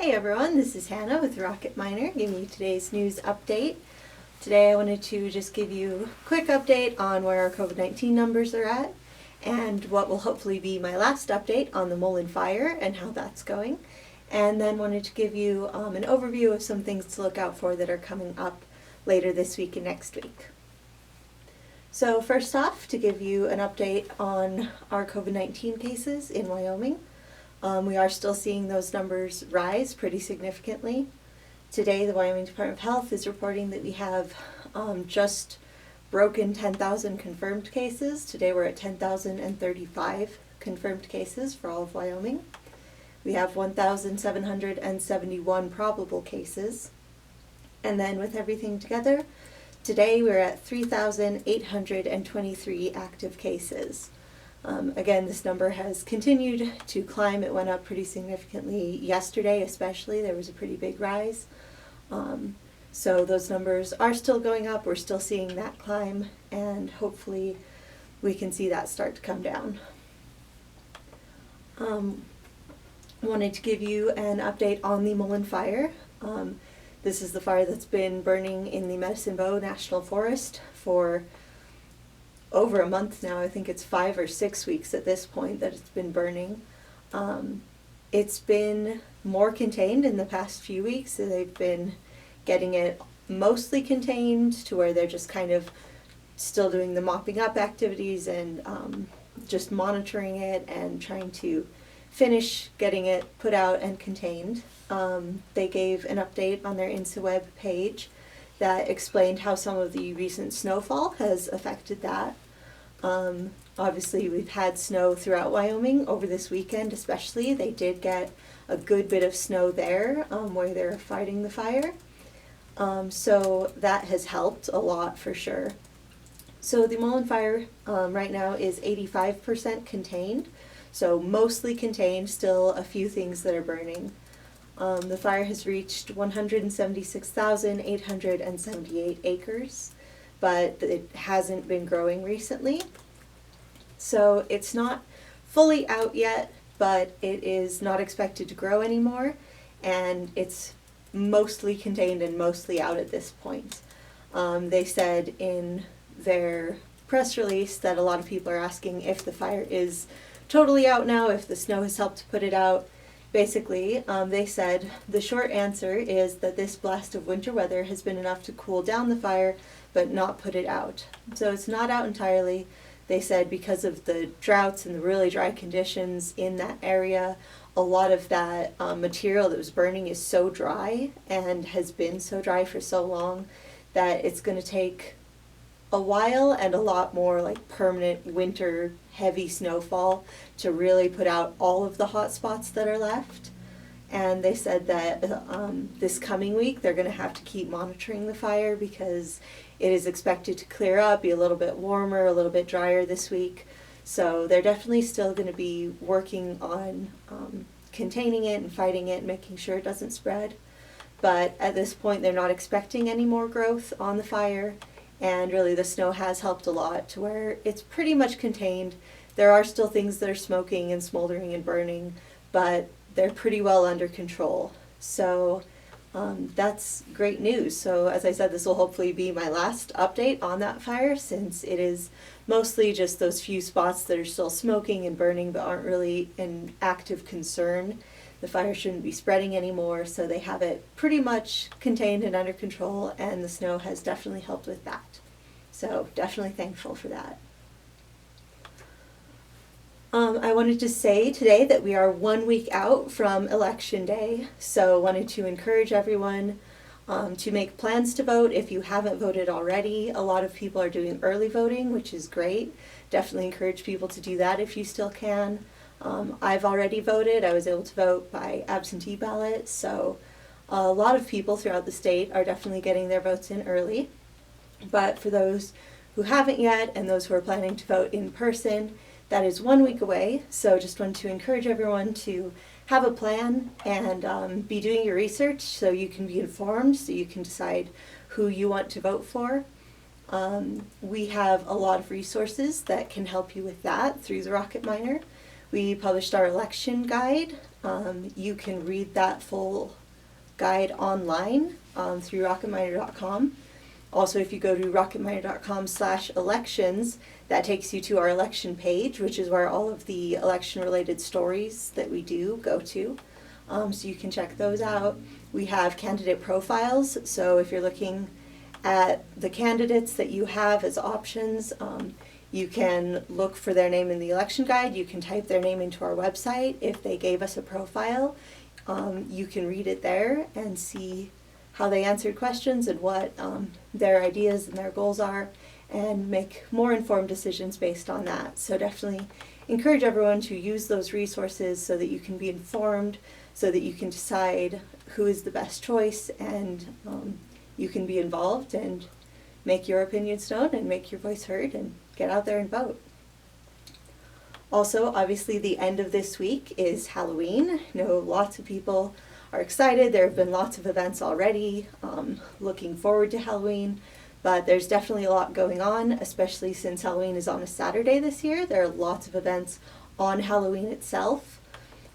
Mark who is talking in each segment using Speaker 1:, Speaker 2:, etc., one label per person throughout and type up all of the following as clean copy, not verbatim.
Speaker 1: Hey everyone, this is Hannah with Rocket Miner giving you today's news update. Today I wanted to just give you a quick update on where our COVID-19 numbers are at and what will hopefully be my last update on the Mullen Fire and how that's going. And then wanted to give you an overview of some things to look out for that are coming up later this week and next week. So first off, to give you an update on our COVID-19 cases in Wyoming. We are still seeing those numbers rise pretty significantly. Today, the Wyoming Department of Health is reporting that we have just broken 10,000 confirmed cases. Today we're at 10,035 confirmed cases for all of Wyoming. We have 1,771 probable cases. And then with everything together, today we're at 3,823 active cases. Again, this number has continued to climb. It went up pretty significantly yesterday, especially. There was a pretty big rise. So those numbers are still going up. We're still seeing that climb, and hopefully we can see that start to come down. Wanted to give you an update on the Mullen Fire. This is the fire that's been burning in the Medicine Bow National Forest for over a month now. I think it's 5 or 6 weeks at this point that it's been burning. It's been more contained in the past few weeks. So they've been getting it mostly contained to where they're just kind of still doing the mopping up activities and just monitoring it and trying to finish getting it put out and contained. They gave an update on their InstaWeb page that explained how some of the recent snowfall has affected that. Obviously we've had snow throughout Wyoming over this weekend especially. They did get a good bit of snow there where they're fighting the fire. So that has helped a lot for sure. So the Mullen Fire right now is 85% contained. So mostly contained, still a few things that are burning. The fire has reached 176,878 acres, but it hasn't been growing recently. So it's not fully out yet, but it is not expected to grow anymore, and it's mostly contained and mostly out at this point. They said in their press release that a lot of people are asking if the fire is totally out now, if the snow has helped to put it out. Basically, they said the short answer is that this blast of winter weather has been enough to cool down the fire, but not put it out. So it's not out entirely. They said because of the droughts and the really dry conditions in that area, a lot of that material that was burning is so dry and has been so dry for so long that it's going to take a while and a lot more like permanent winter heavy snowfall to really put out all of the hot spots that are left. And they said that this coming week they're going to have to keep monitoring the fire because it is expected to clear up, be a little bit warmer, a little bit drier this week. So they're definitely still going to be working on containing it and fighting it and making sure it doesn't spread. But at this point they're not expecting any more growth on the fire. And really the snow has helped a lot to where it's pretty much contained. There are still things that are smoking and smoldering and burning, but they're pretty well under control. So that's great news. So as I said, this will hopefully be my last update on that fire since it is mostly just those few spots that are still smoking and burning but aren't really an active concern. The fire shouldn't be spreading anymore, so they have it pretty much contained and under control, and the snow has definitely helped with that. So definitely thankful for that. I wanted to say today that we are 1 week out from Election Day, so wanted to encourage everyone to make plans to vote if you haven't voted already. A lot of people are doing early voting, which is great. Definitely encourage people to do that if you still can. I've already voted. I was able to vote by absentee ballot, so a lot of people throughout the state are definitely getting their votes in early. But for those who haven't yet and those who are planning to vote in person, that is 1 week away. So just wanted to encourage everyone to have a plan and be doing your research so you can be informed, so you can decide who you want to vote for. We have a lot of resources that can help you with that through the Rocket Miner. We published our election guide You can read that full guide online through rocketminer.com. Also, if you go to rocketminer.com/elections, that takes you to our election page, which is where all of the election-related stories that we do go to. So you can check those out. We have candidate profiles, so if you're looking at the candidates that you have as options, you can look for their name in the election guide. You can type their name into our website. If they gave us a profile, you can read it there and see how they answered questions and what their ideas and their goals are, and make more informed decisions based on that. So definitely encourage everyone to use those resources so that you can be informed, so that you can decide who is the best choice, and you can be involved and make your opinions known and make your voice heard and get out there and vote. Also, obviously, the end of this week is Halloween. I know lots of people are excited. There have been lots of events already, looking forward to Halloween, but there's definitely a lot going on, especially since Halloween is on a Saturday this year. There are lots of events on Halloween itself.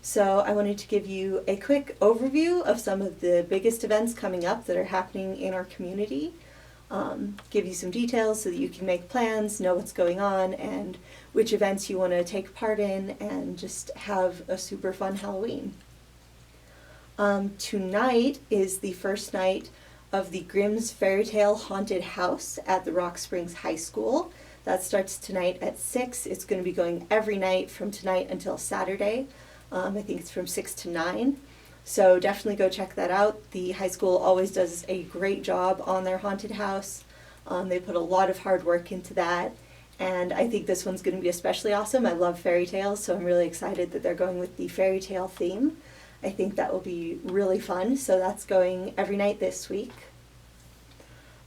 Speaker 1: So I wanted to give you a quick overview of some of the biggest events coming up that are happening in our community. Give you some details so that you can make plans, know what's going on, and which events you want to take part in, and just have a super fun Halloween. Tonight is the first night of the Grimm's Fairy Tale Haunted House at the Rock Springs High School. That starts tonight at 6. It's going to be going every night from tonight until Saturday. I think it's from 6 to 9. So definitely go check that out. The high school always does a great job on their haunted house. They put a lot of hard work into that, and I think this one's going to be especially awesome. I love fairy tales, so I'm really excited that they're going with the fairy tale theme. I think that will be really fun, so that's going every night this week.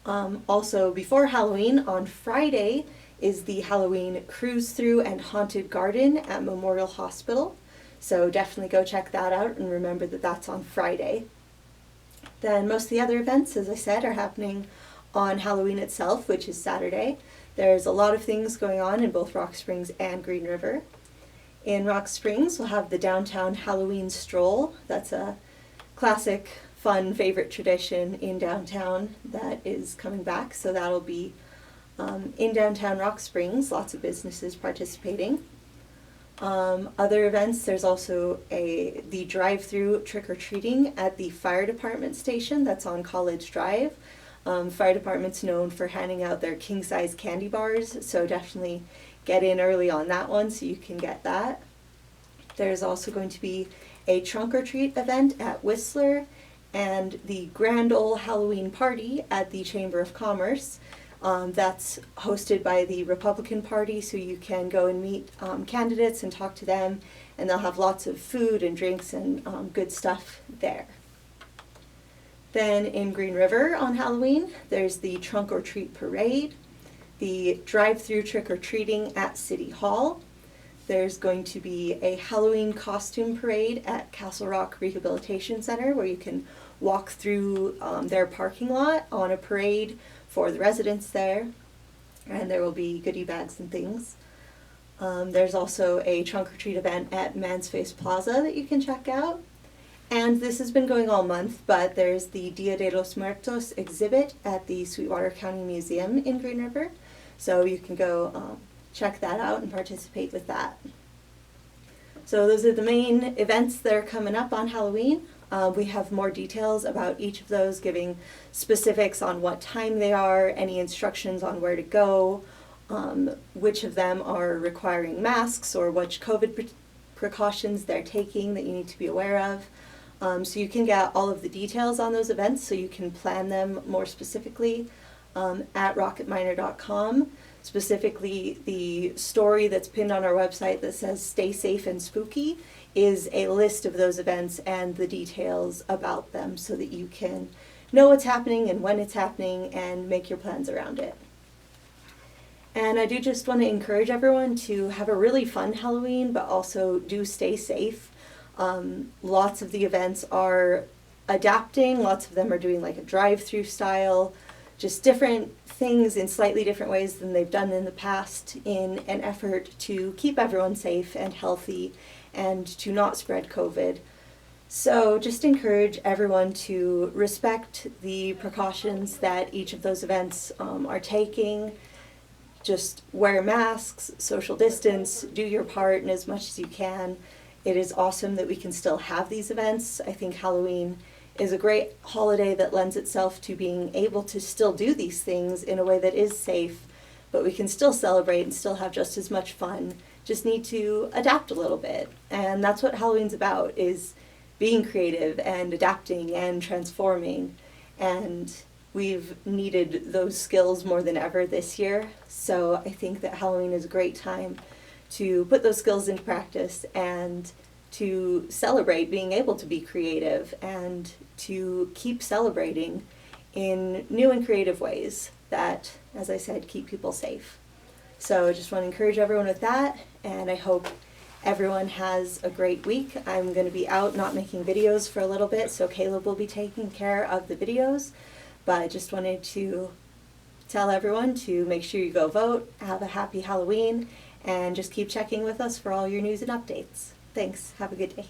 Speaker 1: Also, before Halloween, on Friday, is the Halloween Cruise Through and Haunted Garden at Memorial Hospital. So definitely go check that out, and remember that that's on Friday. Then most of the other events, as I said, are happening on Halloween itself, which is Saturday. There's a lot of things going on in both Rock Springs and Green River. In Rock Springs, we'll have the downtown Halloween stroll. That's a classic, fun, favorite tradition in downtown that is coming back. So that'll be in downtown Rock Springs, lots of businesses participating. Other events, there's also the drive-through trick-or-treating at the fire department station that's on College Drive. Fire department's known for handing out their king-size candy bars, so definitely get in early on that one so you can get that. There's also going to be a trunk-or-treat event at Whistler and the Grand Ole Halloween Party at the Chamber of Commerce. That's hosted by the Republican Party, so you can go and meet candidates and talk to them, and they'll have lots of food and drinks and good stuff there. Then in Green River on Halloween, there's the Trunk or Treat Parade, the drive-through trick-or-treating at City Hall. There's going to be a Halloween costume parade at Castle Rock Rehabilitation Center, where you can walk through their parking lot on a parade for the residents there, and there will be goodie bags and things. There's also a trunk-or-treat event at Mansface Plaza that you can check out. And this has been going all month, but there's the Dia de los Muertos exhibit at the Sweetwater County Museum in Green River, so you can go check that out and participate with that. So those are the main events that are coming up on Halloween. We have more details about each of those, giving specifics on what time they are, any instructions on where to go, which of them are requiring masks, or which COVID precautions they're taking that you need to be aware of. So you can get all of the details on those events so you can plan them more specifically at rocketminer.com. Specifically, the story that's pinned on our website that says "Stay Safe and Spooky" is a list of those events and the details about them so that you can know what's happening and when it's happening and make your plans around it. And I do just want to encourage everyone to have a really fun Halloween, but also do stay safe. Lots of the events are adapting. Lots of them are doing like a drive-through style, just different things in slightly different ways than they've done in the past in an effort to keep everyone safe and healthy and to not spread COVID. So just encourage everyone to respect the precautions that each of those events are taking. Just wear masks, social distance, do your part in as much as you can. It is awesome that we can still have these events. I think Halloween is a great holiday that lends itself to being able to still do these things in a way that is safe, but we can still celebrate and still have just as much fun. Just need to adapt a little bit. And that's what Halloween's about, is being creative and adapting and transforming. And we've needed those skills more than ever this year. So I think that Halloween is a great time to put those skills into practice and to celebrate being able to be creative and to keep celebrating in new and creative ways that, as I said, keep people safe. So I just want to encourage everyone with that, and I hope everyone has a great week. I'm going to be out not making videos for a little bit, so Caleb will be taking care of the videos, but I just wanted to tell everyone to make sure you go vote, have a happy Halloween, and just keep checking with us for all your news and updates. Thanks. Have a good day.